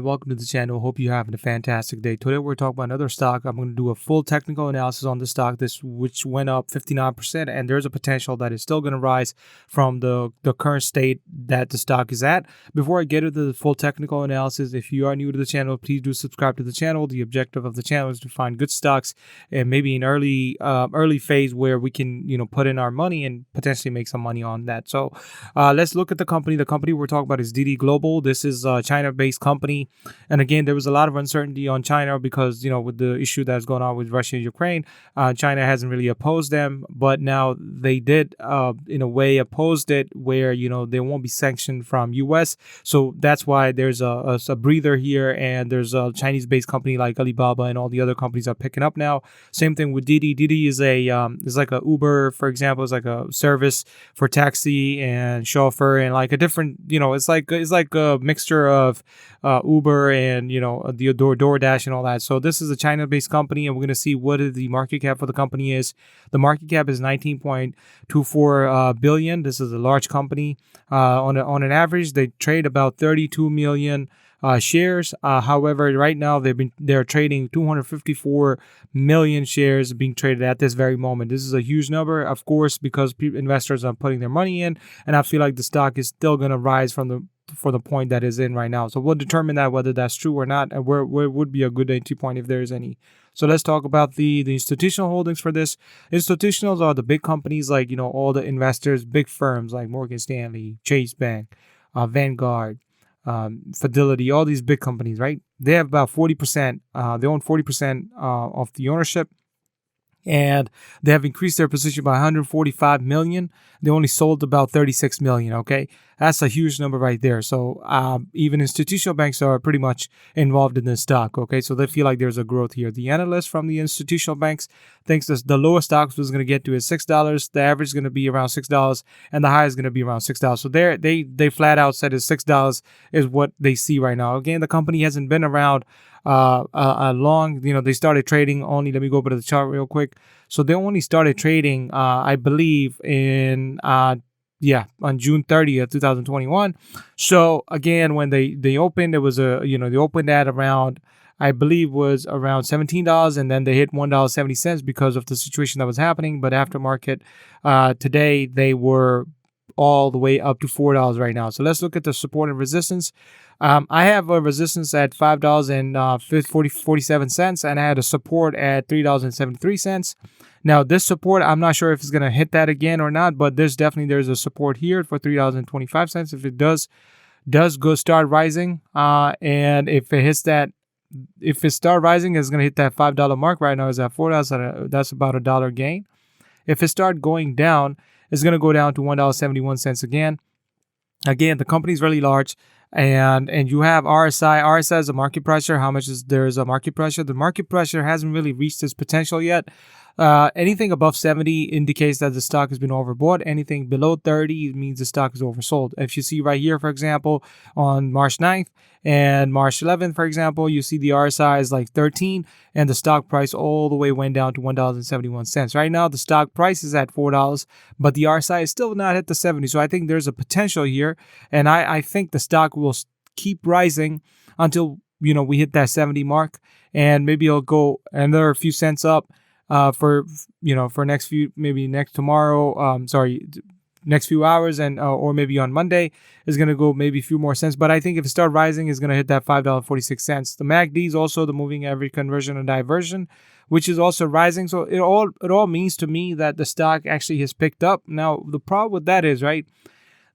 welcome to the channel. Hope you're having a fantastic day. Today we're talking about another stock. I'm going to do a full technical analysis on the stock, which went up 59%, and there's a potential that it's still going to rise from the current state that the stock is at. Before I get into the full technical analysis, if you are new to the channel, please do subscribe to the channel. The objective of the channel is to find good stocks and maybe an early phase where we can put in our money and potentially make some money on that. So let's look at the company. The company we're talking about is DiDi Global. This is a China-based company. And again, there was a lot of uncertainty on China because, with the issue that's going on with Russia and Ukraine, China hasn't really opposed them. But now they did, in a way, opposed it where, they won't be sanctioned from U.S. So that's why there's a breather here. And there's a Chinese-based company like Alibaba and all the other companies are picking up now. Same thing with DiDi. DiDi is like a Uber, for example. It's like a service for taxi and chauffeur and like a different, it's like a mixture of Uber and the DoorDash and all that. So this is a China-based company, and we're going to see what the market cap for the company is. The market cap is 19.24 billion. This is a large company. On an average, they trade about 32 million shares. However, right now they're trading 254 million shares being traded at this very moment. This is a huge number, of course, because investors are putting their money in, and I feel like the stock is still going to rise for the point that is in right now. So we'll determine that whether that's true or not, and where would be a good entry point if there is any. So let's talk about the institutional holdings for this. Institutionals are the big companies like all the investors, big firms like Morgan Stanley, Chase Bank, Vanguard, Fidelity, all these big companies, right? They have about 40%. They own 40% of the ownership, and they have increased their position by 145 million. They only sold about 36 million. Okay, that's a huge number right there. So even institutional banks are pretty much involved in this stock. Okay, so they feel like there's a growth here. The analyst from the institutional banks thinks that the lowest stock was going to get to is $6. The average is going to be around $6, and the high is going to be around $6. So they flat out said is $6 is what they see right now. Again, the company hasn't been around long. They started trading only. Let me go over to the chart real quick. So they only started trading, I believe, on June 30th, 2021. So again, when they opened, it was they opened at around, I believe, was around $17, and then they hit $1.70 because of the situation that was happening. But after market today, they were all the way up to $4 right now. So let's look at the support and resistance. I have a resistance at $5.47, and I had a support at $3.73. Now this support, I'm not sure if it's going to hit that again or not, but there's a support here for $3.25. If it does go start rising, and if it hits that, if it start rising, it's going to hit that $5 mark. Right now is at $4. That's about $1 gain. If it start going down, it's going to go down to $1.71 again. Again, the company is really large, and you have RSI. RSI is a market pressure. How much is there is a market pressure? The market pressure hasn't really reached its potential yet. Anything above 70 indicates that the stock has been overbought. Anything below 30 means the stock is oversold. If you see right here, for example, on March 9th and March 11th, for example, you see the RSI is like 13, and the stock price all the way went down to $1.71. Right now, the stock price is at $4, but the RSI is still not at the 70. So I think there's a potential here, and I think the stock will keep rising until we hit that 70 mark, and maybe it'll go another few cents up for next few hours, and or maybe on Monday is going to go maybe a few more cents. But I think if it start rising, it's going to hit that $5.46. The MACD is also the moving average conversion and diversion, which is also rising. So it all means to me that the stock actually has picked up. Now the problem with that is, right,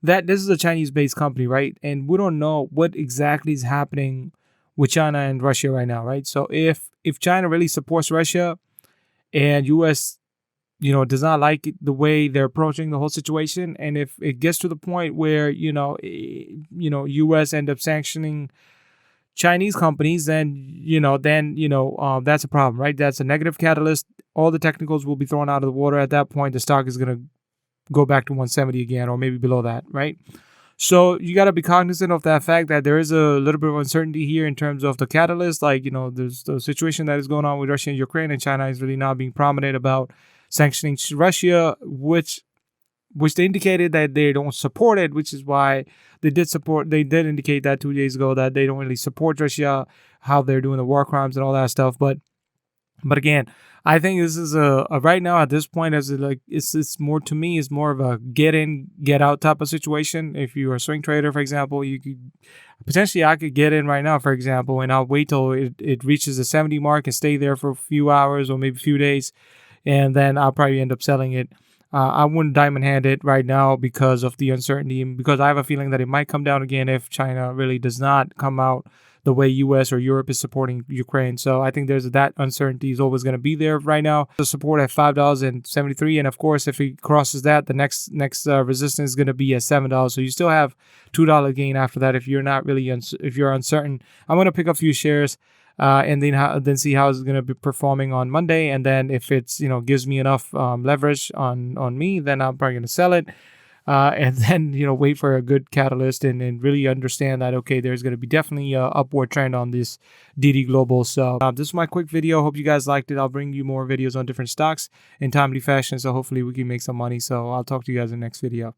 that this is a Chinese-based company, right, and we don't know what exactly is happening with China and Russia right now, right? So if China really supports Russia, and U.S., does not like the way they're approaching the whole situation, and if it gets to the point where U.S. end up sanctioning Chinese companies, then that's a problem, right? That's a negative catalyst. All the technicals will be thrown out of the water. At that point, the stock is going to go back to 170 again, or maybe below that, right? So you got to be cognizant of that fact that there is a little bit of uncertainty here in terms of the catalyst. Like, there's the situation that is going on with Russia and Ukraine, and China is really not being prominent about sanctioning Russia, which which they indicated that they don't support it, which is why they did indicate that 2 days ago that they don't really support Russia, how they're doing the war crimes and all that stuff. But again, I think this is a right now at this point, as it's more, to me, it's more of a get in, get out type of situation. If you're a swing trader, for example, you could potentially, I could get in right now, for example, and I'll wait till it reaches the 70 mark and stay there for a few hours or maybe a few days, and then I'll probably end up selling it. I wouldn't diamond hand it right now because of the uncertainty, because I have a feeling that it might come down again if China really does not come out the way US or Europe is supporting Ukraine. So I think that uncertainty is always going to be there right now. The support at $5.73, and of course, if it crosses that, the next resistance is going to be at $7. So you still have $2 gain after that if you're not really if you're uncertain. I'm going to pick up a few shares. And then see how it's going to be performing on Monday, and then if it's gives me enough leverage on me, then I'm probably going to sell it, and then wait for a good catalyst and really understand that okay, there's going to be definitely a upward trend on this DiDi Global. So this is my quick video. Hope you guys liked it. I'll bring you more videos on different stocks in timely fashion, so hopefully we can make some money. So I'll talk to you guys in the next video.